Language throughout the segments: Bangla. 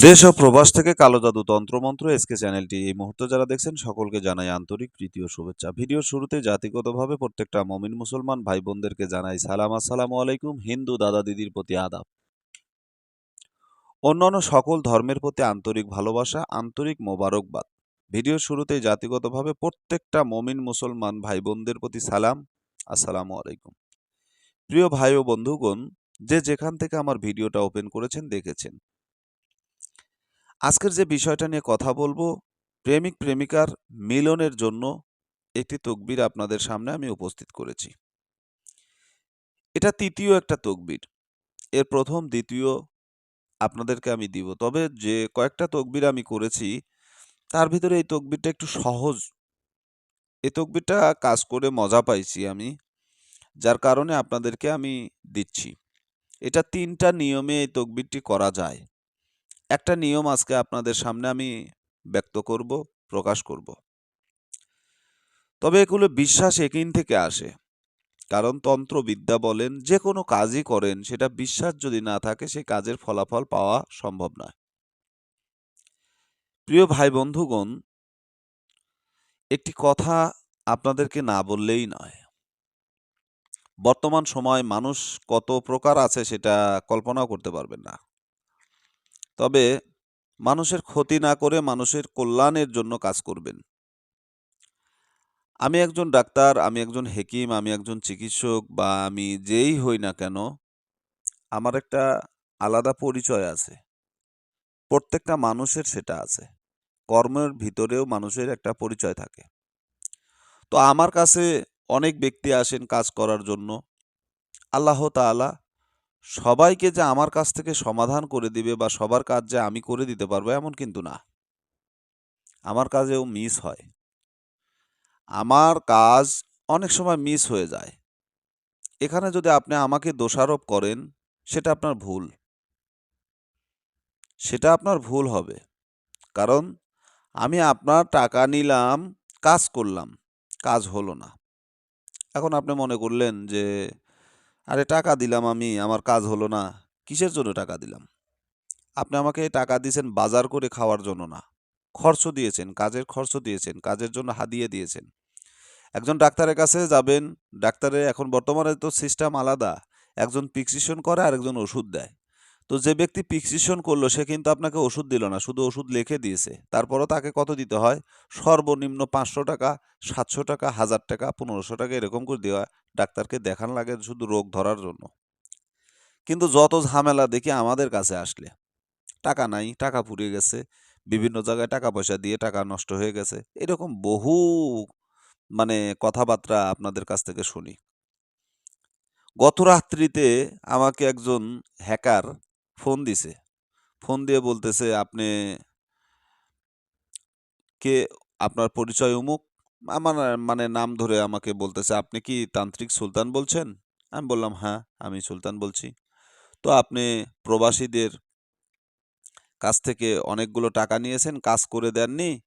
দেশ ও প্রবাস থেকে কালো জাদু তন্ত্রমন্ত্র এসকে চ্যানেলটি এই মুহূর্তে যারা দেখছেন সকলকে জানাই আন্তরিক প্রীতি ও শুভেচ্ছা। ভিডিওর শুরুতে জাতিগতভাবে প্রত্যেকটা মমিন মুসলমান ভাই বোনদেরকে জানাই সালাম, আসসালামু আলাইকুম। হিন্দু দাদা দিদির প্রতি আদাব। অন্যান্য সকল ধর্মের প্রতি আন্তরিক ভালোবাসা, আন্তরিক মোবারকবাদ। ভিডিওর শুরুতেই জাতিগতভাবে প্রত্যেকটা মমিন মুসলমান ভাই বোনদের প্রতি সালাম, আসসালামু আলাইকুম। প্রিয় ভাই ও বন্ধুগণ, যে যেখান থেকে আমার ভিডিওটা ওপেন করেছেন দেখেছেন, আজকের যে বিষয়টা নিয়ে কথা বলবো, প্রেমিক প্রেমিকার মিলনের জন্য একটি তকবির আপনাদের সামনে আমি উপস্থিত করেছি। এটা তৃতীয় একটা তকবির। এর প্রথম দ্বিতীয় আপনাদেরকে আমি দিব, তবে যে কয়েকটা তকবির আমি করেছি তার ভিতরে এই তকবিরটা একটু সহজ। এই তকবিরটা কাজ করে মজা পাইছি আমি, যার কারণে আপনাদেরকে আমি দিচ্ছি। এটা তিনটা নিয়মে এই তকবিরটি করা যায়। একটা নিয়ম আজকে আপনাদের সামনে আমি ব্যক্ত করব, প্রকাশ করব। তবে এগুলো বিশ্বাস একিন থেকে আসে। কারণ তন্ত্রবিদ্যা বলেন, যে কোনো কাজই করেন সেটা বিশ্বাস যদি না থাকে সেই কাজের ফলাফল পাওয়া সম্ভব নয়। প্রিয় ভাই বন্ধুগণ, একটি কথা আপনাদেরকে না বললেই নয়। বর্তমান সময় মানুষ কত প্রকার আছে সেটা কল্পনাও করতে পারবেন না। তবে মানুষের ক্ষতি না করে মানুষের কল্যাণের জন্য কাজ করবেন। আমি একজন ডাক্তার, আমি একজন হেকিম, আমি একজন চিকিৎসক বা আমি যেই হই না কেন, আমার একটা আলাদা পরিচয় আছে। প্রত্যেকটা মানুষের সেটা আছে। কর্মের ভিতরেও মানুষের একটা পরিচয় থাকে। তো আমার কাছে অনেক ব্যক্তি আসেন কাজ করার জন্য। আল্লাহ তাআলা সবাইকে যে আমার কাছ থেকে সমাধান করে দিবে বা সবার কাজ যে আমি করে দিতে পারবো এমন কিন্তু না। আমার কাজেও মিস হয়। আমার কাজ অনেক সময় মিস হয়ে যায়। এখানে যদি আপনি আমাকে দোষারোপ করেন, সেটা আপনার ভুল। সেটা আপনার ভুল হবে। কারণ আমি আপনার টাকা নিলাম, কাজ করলাম, কাজ হলো না। এখন আপনি মনে করলেন যে, আরে টাকা দিলাম আমি, আমার কাজ হলো না। কিসের জন্য টাকা দিলাম? আপনি আমাকে টাকা দিয়েছেন বাজার করে খাওয়ার জন্য না। খরচ দিয়েছেন, কাজের খরচ দিয়েছেন, কাজের জন্য হাদিয়া দিয়েছেন। একজন ডাক্তারের কাছে যাবেন, ডাক্তারের এখন বর্তমানে তো সিস্টেম আলাদা। একজন প্রেসক্রিপশন করে আরেকজন ওষুধ দেয়। তো যে ব্যক্তি প্রেসক্রিপশন করলো সে কিন্তু আপনাকে ওষুধ দিল না, শুধু ওষুধ লিখে দিয়েছে। তারপরও তাকে কত দিতে হয়? সর্বনিম্ন ৫০০ টাকা, ৭০০ টাকা, ১০০০ টাকা, ১৫০০ টাকা এরকম করে দেওয়া। ডাক্তারকে দেখান লাগে শুধু রোগ ধরার জন্য। কিন্তু যত ঝামেলা দেখি আমাদের কাছে আসলে। টাকা নাই, টাকা ফুরিয়ে গেছে, বিভিন্ন জায়গায় টাকা পয়সা দিয়ে টাকা নষ্ট হয়ে গেছে। এরকম বহু কথাবার্তা আপনাদের কাছ থেকে শুনি। গত রাত্রিতে আমাকে একজন হ্যাকার ফোন দিছে। ফোন দিয়ে বলতেছে, "আপনি কে? আপনার পরিচয় অমুক।" আমার নাম ধরে আমাকে বলতেছে, "আপনি কি তান্ত্রিক সুলতান বলছেন?" আমি বললাম, "হ্যাঁ, আমি সুলতান বলছি। তো আপনি প্রবাসীদের কাছ থেকে অনেকগুলো টাকা নিয়েছেন, কাজ করে দেননি।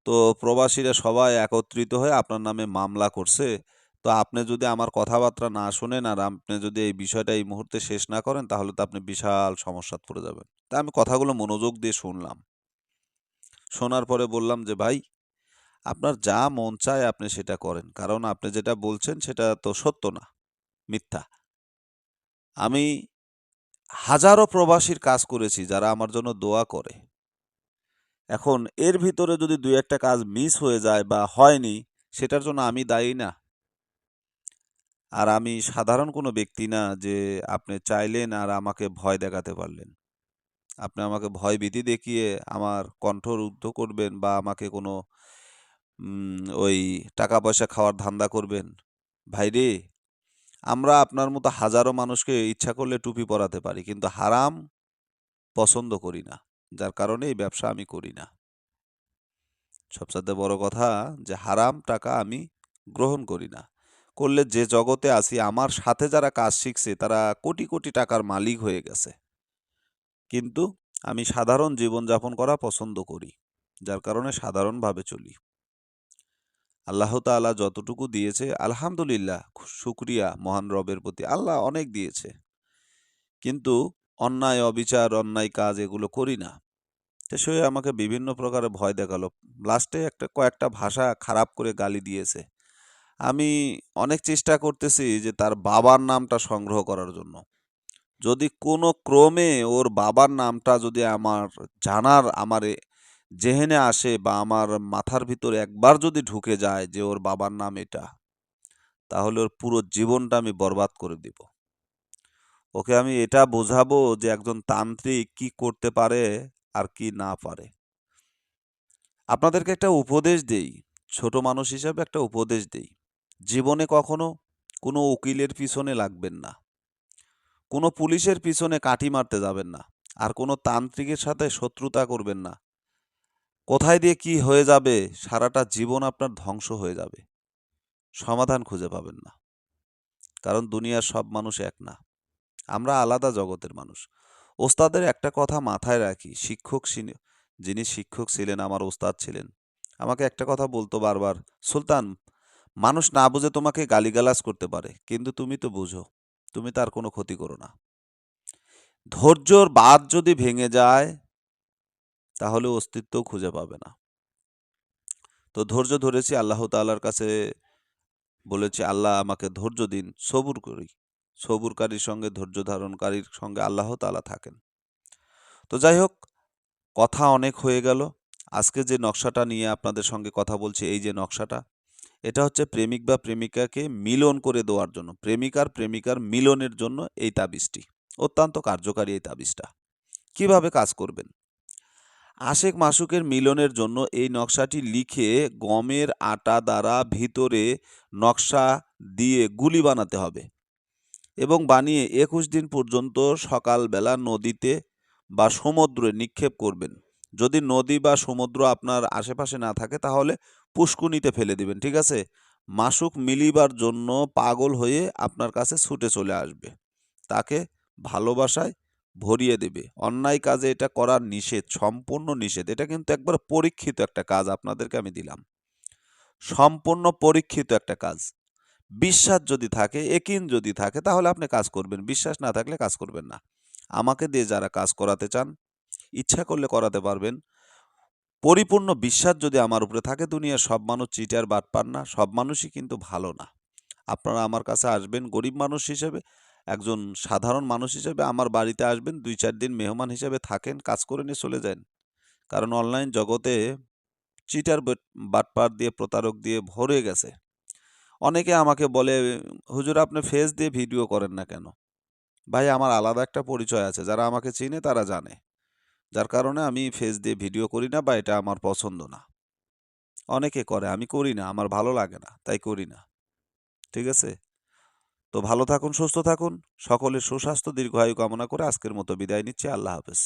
তো প্রবাসীরা সবাই একত্রিত হয়ে আপনার নামে মামলা করছে। তো আপনি যদি আমার কথাবার্তা না শোনেন আর আপনি যদি এই বিষয়টা এই মুহূর্তে শেষ না করেন তাহলে তো আপনি বিশাল সমস্যায় পড়ে যাবেন।" তা আমি কথাগুলো মনোযোগ দিয়ে শুনলাম। শোনার পরে বললাম যে, "ভাই, আপনার যা মন চায় আপনি সেটা করেন। কারণ আপনি যেটা বলছেন সেটা তো সত্য না, মিথ্যা। আমি হাজারো প্রবাসীর কাজ করেছি যারা আমার জন্য দোয়া করে। এখন এর ভিতরে যদি ২-১ টা কাজ মিস হয়ে যায় বা হয়নি, সেটার জন্য আমি দায়ী না। আর আমি সাধারণ কোনো ব্যক্তি না যে আপনি চাইলেন আর আমাকে ভয় দেখাতে পারলেন। আপনি আমাকে ভয়ভীতি দেখিয়ে আমার কণ্ঠ রুদ্ধ করবেন বা আমাকে কোনো ওই টাকা-পয়সা খাওয়ার ধান্দা করবেন। ভাইরে, আমরা আপনার মতো হাজারো মানুষকে ইচ্ছা করলে টুপি পরাতে পারি। কিন্তু হারাম পছন্দ করি না। যার কারণে এই ব্যবসা আমি করি না। সবচাইতে বড় কথা যে হারাম টাকা আমি গ্রহণ করি না। করলে যে জগতে আছি আমার সাথে যারা কাজ শিখছে তারা কোটি, কোটি টাকার মালিক হয়ে গেছে। কিন্তু আমি সাধারণ জীবনযাপন করা পছন্দ করি। যার কারণে সাধারণভাবে চলি। আল্লাহ তাআলা যতটুকু দিয়েছে আলহামদুলিল্লাহ, শুকরিয়া মহান রবের প্রতি। আল্লাহ অনেক দিয়েছে। কিন্তু অন্যায়, অবিচার, অন্যায় কাজ এগুলো করি না। তো সে আমাকে বিভিন্ন প্রকারে ভয় দেখালো। লাস্টে কয়েকটা ভাষা খারাপ করে গালি দিয়েছে। আমি অনেক চেষ্টা করতেছি যে তার বাবার নামটা সংগ্রহ করার জন্য। যদি কোনো ক্রমে ওর বাবার নামটা যদি আমার জেহেনে আসে বা আমার মাথার ভিতরে একবার যদি ঢুকে যায় যে ওর বাবার নাম এটা, তাহলে ওর পুরো জীবনটা আমি বরবাদ করে দিব। ওকে আমি এটা বোঝাবো যে একজন তান্ত্রিক কি করতে পারে আর কি না পারে। আপনাদেরকে একটা উপদেশ দেই, ছোট মানুষ হিসাবে একটা উপদেশ দেই। জীবনে কখনো কোনো উকিলের পিছনে লাগবেন না, কোনো পুলিশের পিছনে কাঠি মারতে যাবেন না, আর কোনো তান্ত্রিকের সাথে শত্রুতা করবেন না। কোথায় দিয়ে কি হয়ে যাবে সারাটা জীবন আপনার ধ্বংস হয়ে যাবে, সমাধান খুঁজে পাবেন না। কারণ দুনিয়ার সব মানুষ এক না, আমরা আলাদা জগতের মানুষ। ওস্তাদের একটা কথা মাথায় রাখি, যিনি শিক্ষক ছিলেন, আমার ওস্তাদ ছিলেন, আমাকে একটা কথা বলতো বারবার, সুলতান, মানুষ না বুঝে তোমাকে গালিগালাজ করতে পারে, কিন্তু তুমি তো বুঝো, তুমি তার কোনো ক্ষতি করো না। ধৈর্যর বাঁধ যদি ভেঙে যায় তাহলে অস্তিত্বও খুঁজে পাবে না। তো ধৈর্য ধরেছি, আল্লাহ তাআলার কাছে বলেছি, আল্লাহ আমাকে ধৈর্য দিন, সবুর করি। সবুরকারীর সঙ্গে, ধৈর্য ধারণকারীর সঙ্গে আল্লাহ তাআলা থাকেন। তো যাই হোক, কথা অনেক হয়ে গেল। আজকে যে নকশাটা নিয়ে আপনাদের সঙ্গে কথা বলছি, এই যে নকশাটা, এটা হচ্ছে প্রেমিক বা প্রেমিকাকে মিলন করে দেওয়ার জন্য, প্রেমিকার মিলনের জন্য এই তাবিজটি। অত্যন্ত কার্যকারী এই তাবিজটা। কিভাবে কাজ করবেন? আশেক মাসুকের মিলনের জন্য এই নকশাটি লিখে গমের আটা দ্বারা ভিতরে নকশা দিয়ে গুলি বানাতে হবে এবং বানিয়ে ২১ দিন পর্যন্ত সকালবেলা নদীতে বা সমুদ্রে নিক্ষেপ করবেন। যদি নদী বা সমুদ্র আপনার আশেপাশে না থাকে তাহলে পুষ্কুনিতে ফেলে দিবেন, ঠিক আছে? মাসুক মিলিবার জন্য পাগল হয়ে আপনার কাছে ছুটে চলে আসবে। তাকে ভালোবাসায় ভরিয়ে দেবে। অন্যায় কাজে এটা করা নিষেধ, সম্পূর্ণ নিষেধ। এটা কিন্তু একবার পরীক্ষিত একটা কাজ আপনাদেরকে আমি দিলাম। সম্পূর্ণ পরীক্ষিত একটা কাজ। বিশ্বাস যদি থাকে, একিন যদি থাকে, তাহলে আপনি কাজ করবেন। বিশ্বাস না থাকলে কাজ করবেন না। আমাকে দিয়ে যারা কাজ করাতে চান, ইচ্ছা করলে করাতে পারবেন। পরিপূর্ণ বিশ্বাস যদি আমার উপরে থাকে, দুনিয়ার সব মানুষ চিটার বাটপার না, সব মানুষই কিন্তু ভালো না। আপনারা আমার কাছে আসবেন গরিব মানুষ হিসেবে, একজন সাধারণ মানুষ হিসেবে আমার বাড়িতে আসবেন, ২-৪ দিন মেহমান হিসেবে থাকেন, কাজ করে নিয়ে চলে যান। কারণ অনলাইন জগতে চিটার বাটপার দিয়ে, প্রতারক দিয়ে ভরে গেছে। অনেকে আমাকে বলে, হুজুর আপনি ফেস দিয়ে ভিডিও করেন না কেন? ভাই, আমার আলাদা একটা পরিচয় আছে, যারা আমাকে চিনে তারা জানে। যার কারণে আমি ফেস দিয়ে ভিডিও করি না, বা এটা আমার পছন্দ না। অনেকে করে, আমি করি না, আমার ভালো লাগে না, তাই করি না। ঠিক আছে? তো ভালো থাকুন, সুস্থ থাকুন। সকলের সুস্বাস্থ্য দীর্ঘায়ু কামনা করে আজকের মতো বিদায় নিচ্ছি। আল্লাহ হাফেজ।